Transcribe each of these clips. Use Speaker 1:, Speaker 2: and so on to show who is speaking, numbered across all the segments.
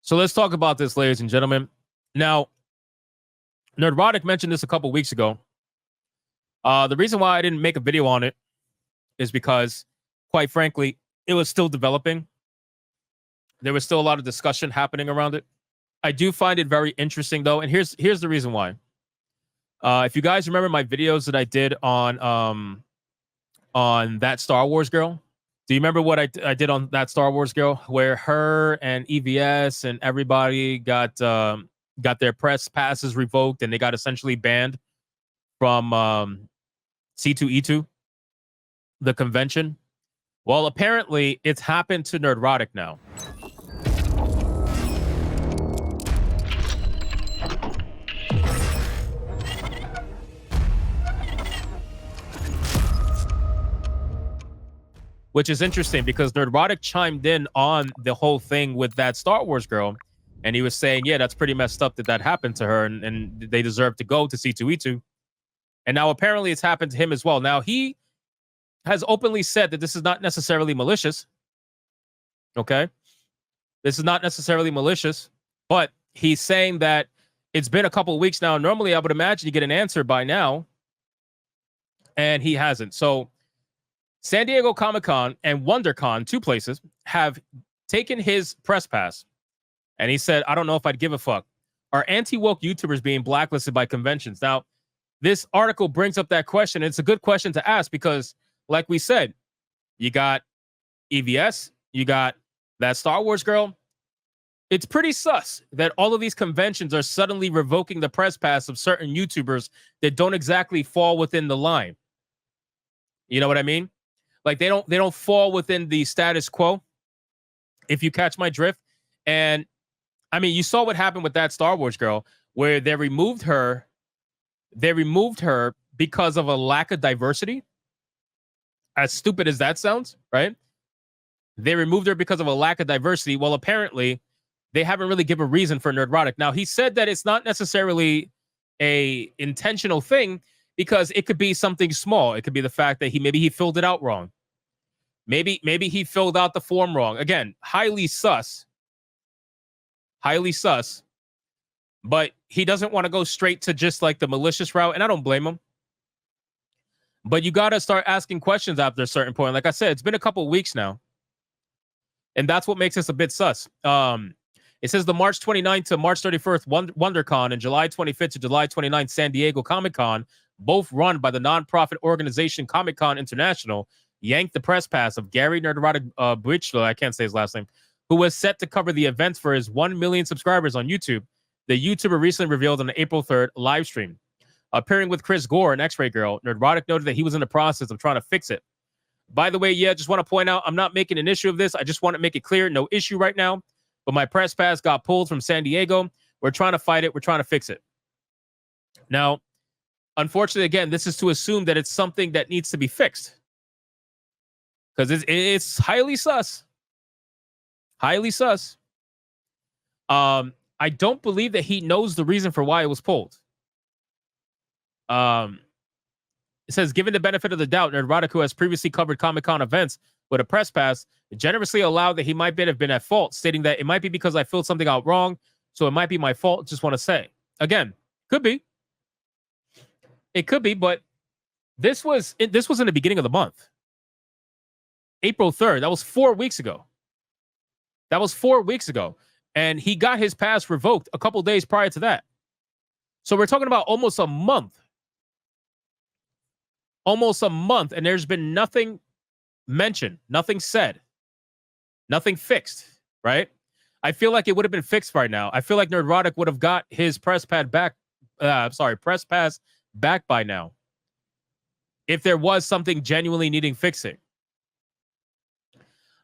Speaker 1: So let's talk about this, ladies and gentlemen. Now, Nerdrotic mentioned this a couple weeks ago. The reason why I didn't make a video on it is because, quite frankly, it was still developing. There was still a lot of discussion happening around it. I do find it very interesting, though, and here's the reason why. If you guys remember my videos that I did on that Star Wars girl, do you remember what I did on that Star Wars girl, where her and EVS and everybody got their press passes revoked and they got essentially banned from C2E2, the convention? Well, apparently it's happened to Nerdrotic now. Which is interesting because Nerdrotic chimed in on the whole thing with that Star Wars girl. And he was saying, yeah, that's pretty messed up that happened to her. And they deserve to go to C2E2. And now apparently it's happened to him as well. Now, he has openly said that this is not necessarily malicious. Okay? This is not necessarily malicious. But he's saying that it's been a couple of weeks now. Normally, I would imagine you get an answer by now. And he hasn't. So San Diego Comic-Con and WonderCon, two places, have taken his press pass. And he said, I don't know if I'd give a fuck. Are anti-woke YouTubers being blacklisted by conventions? Now, this article brings up that question. It's a good question to ask because, like we said, you got EVS, you got that Star Wars girl. It's pretty sus that all of these conventions are suddenly revoking the press pass of certain YouTubers that don't exactly fall within the line. You know what I mean? Like they don't fall within the status quo, if you catch my drift. And I mean, you saw what happened with that Star Wars girl, where they removed her because of a lack of diversity. As stupid as that sounds, right? They removed her because of a lack of diversity. Well, apparently, they haven't really given a reason for Nerdrotic. Now, he said that it's not necessarily a intentional thing, because it could be something small. It could be the fact that maybe he filled it out wrong. Maybe he filled out the form wrong. Again, highly sus. Highly sus. But he doesn't want to go straight to just like the malicious route, and I don't blame him. But you got to start asking questions after a certain point. Like I said, it's been a couple of weeks now. And that's what makes this a bit sus. It says the March 29th to March 31st WonderCon and July 25th to July 29th San Diego Comic-Con, both run by the nonprofit organization Comic-Con International, yanked the press pass of Gary Nerdrotic Bridgeville, I can't say his last name, who was set to cover the events for his 1 million subscribers on YouTube. The YouTuber recently revealed on the April 3rd live stream. Appearing with Chris Gore, an X-Ray Girl, Nerdrotic noted that he was in the process of trying to fix it. By the way, yeah, just want to point out, I'm not making an issue of this. I just want to make it clear, no issue right now. But my press pass got pulled from San Diego. We're trying to fight it. We're trying to fix it. Now, unfortunately, again, this is to assume that it's something that needs to be fixed. Because it's highly sus. Highly sus. I don't believe that he knows the reason for why it was pulled. It says, given the benefit of the doubt, Nerdrotic, who has previously covered Comic-Con events with a press pass, generously allowed that he might have been at fault, stating that it might be because I filled something out wrong, so it might be my fault. Just want to say. Again, could be. It could be, but this was in the beginning of the month. April 3rd. That was 4 weeks ago. That was 4 weeks ago. And he got his pass revoked a couple days prior to that. So we're talking about almost a month. Almost a month, and there's been nothing mentioned, nothing said, nothing fixed, right? I feel like it would have been fixed right now. I feel like Nerdrotic would have got his press pass back by now, if there was something genuinely needing fixing.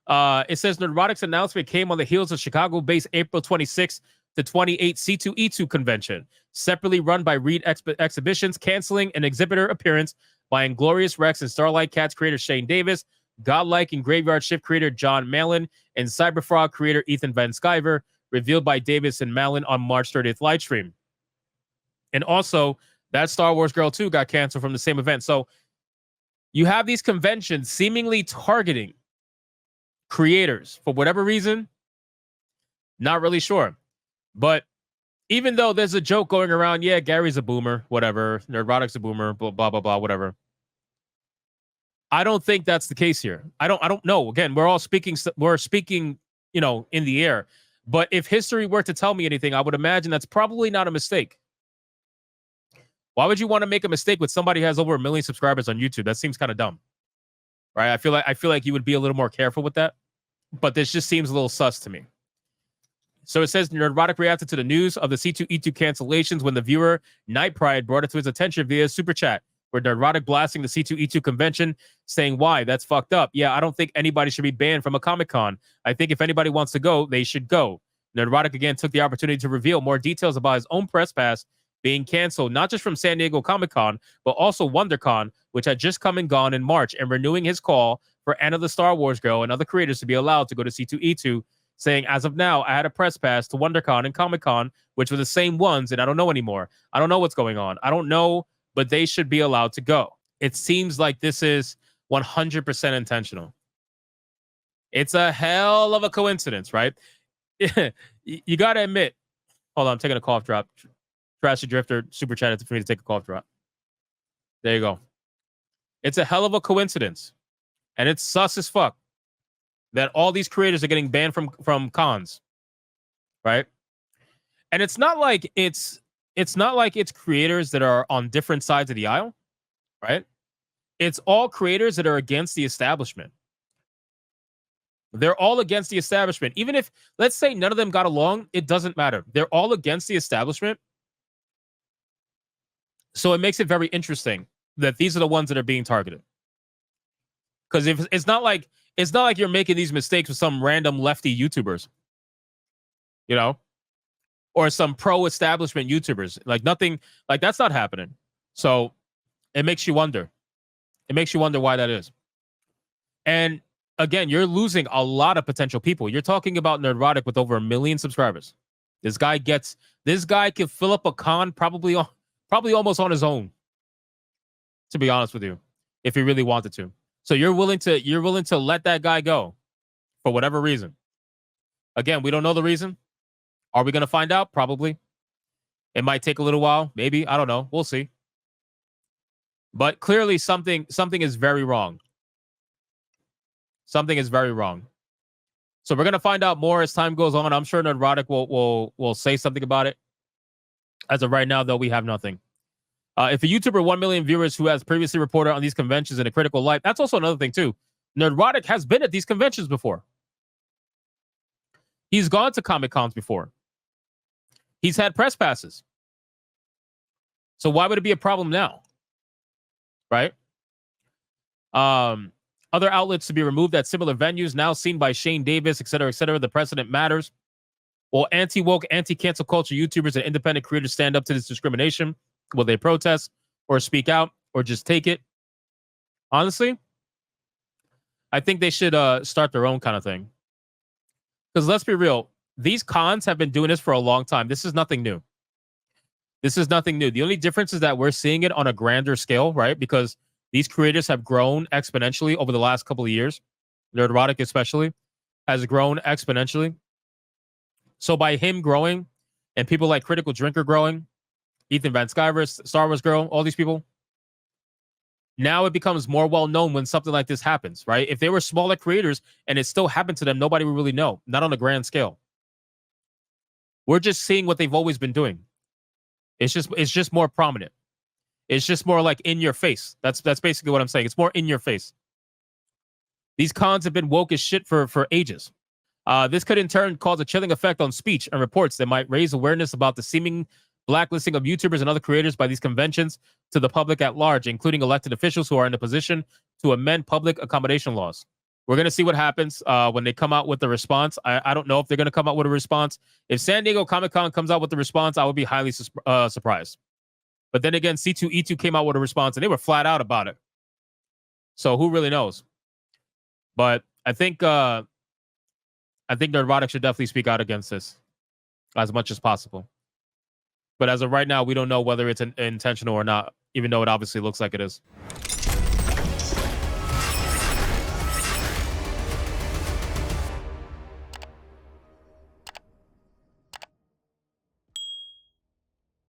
Speaker 1: It says Nerdrotic's announcement came on the heels of Chicago-based April 26th to 28 C2E2 convention, separately run by Reed Exhibitions, canceling an exhibitor appearance by Inglorious Rex and Starlight Cats creator Shane Davis, Godlike and Graveyard Shift creator John Malin, and Cyberfrog creator Ethan Van Sciver, revealed by Davis and Malin on March 30th live stream. And also, that Star Wars girl too got canceled from the same event. So you have these conventions seemingly targeting creators for whatever reason. Not really sure. But even though there's a joke going around, yeah, Gary's a boomer, whatever, Nerdrotic's a boomer, blah, blah, blah, blah, whatever. I don't think that's the case here. I don't know. Again, we're speaking, you know, in the air. But if history were to tell me anything, I would imagine that's probably not a mistake. Why would you want to make a mistake with somebody who has over 1 million subscribers on YouTube? That seems kind of dumb, right? I feel like you would be a little more careful with that. But this just seems a little sus to me. So it says Nerdrotic reacted to the news of the C2E2 cancellations when the viewer Night Pride brought it to his attention via super chat, where Nerdrotic blasting the C2E2 convention, saying, "Why? That's fucked up. Yeah, I don't think anybody should be banned from a Comic-Con. I think if anybody wants to go, they should go." Nerdrotic again took the opportunity to reveal more details about his own press pass being canceled, not just from San Diego Comic-Con, but also WonderCon, which had just come and gone in March, and renewing his call for Anna the Star Wars Girl and other creators to be allowed to go to C2E2, saying, "As of now, I had a press pass to WonderCon and Comic-Con, which were the same ones, and I don't know anymore. I don't know what's going on. I don't know, but they should be allowed to go." It seems like this is 100% intentional. It's a hell of a coincidence, right? You got to admit. Hold on, I'm taking a cough drop. Trashy Drifter super chatted for me to take a cough drop. There you go. It's a hell of a coincidence. And it's sus as fuck that all these creators are getting banned from cons. Right? And it's not like it's creators that are on different sides of the aisle, right? It's all creators that are against the establishment. They're all against the establishment. Even if, let's say, none of them got along, it doesn't matter. They're all against the establishment. So it makes it very interesting that these are the ones that are being targeted. Because if it's not like you're making these mistakes with some random lefty YouTubers, you know, or some pro-establishment YouTubers. Like nothing, like that's not happening. So it makes you wonder. It makes you wonder why that is. And again, you're losing a lot of potential people. You're talking about Nerdrotic with over 1 million subscribers. This guy can fill up a con probably almost on his own, to be honest with you, if he really wanted to. So you're willing to let that guy go for whatever reason. Again, we don't know the reason. Are we going to find out? Probably. It might take a little while. Maybe. I don't know. We'll see. But clearly something is very wrong. Something is very wrong. So we're going to find out more as time goes on. I'm sure Nerdrotic will say something about it. As of right now, though, we have nothing. If a YouTuber 1 million viewers who has previously reported on these conventions in a critical light, that's also another thing, too. Nerdrotic has been at these conventions before. He's gone to Comic-Cons before. He's had press passes. So why would it be a problem now? Right? Other outlets to be removed at similar venues, now seen by Shane Davis, et cetera, et cetera. The precedent matters. Will anti-woke, anti-cancel culture YouTubers and independent creators stand up to this discrimination? Will they protest or speak out or just take it? Honestly, I think they should start their own kind of thing. Because let's be real, these cons have been doing this for a long time. This is nothing new. This is nothing new. The only difference is that we're seeing it on a grander scale, right? Because these creators have grown exponentially over the last couple of years. Nerdrotic especially has grown exponentially. So by him growing and people like Critical Drinker growing, Ethan Van Skyverse, Star Wars Girl, all these people, now it becomes more well-known when something like this happens, right? If they were smaller creators and it still happened to them, nobody would really know, not on a grand scale. We're just seeing what they've always been doing. It's just more prominent. It's just more like in your face. That's basically what I'm saying. It's more in your face. These cons have been woke as shit for ages. This could in turn cause a chilling effect on speech and reports that might raise awareness about the seeming blacklisting of YouTubers and other creators by these conventions to the public at large, including elected officials who are in a position to amend public accommodation laws. We're going to see what happens when they come out with the response. I don't know if they're going to come out with a response. If San Diego Comic-Con comes out with the response, I would be highly surprised. But then again, C2E2 came out with a response, and they were flat out about it. So who really knows? But I think Nerdrotic should definitely speak out against this as much as possible. But as of right now, we don't know whether it's intentional or not, even though it obviously looks like it is.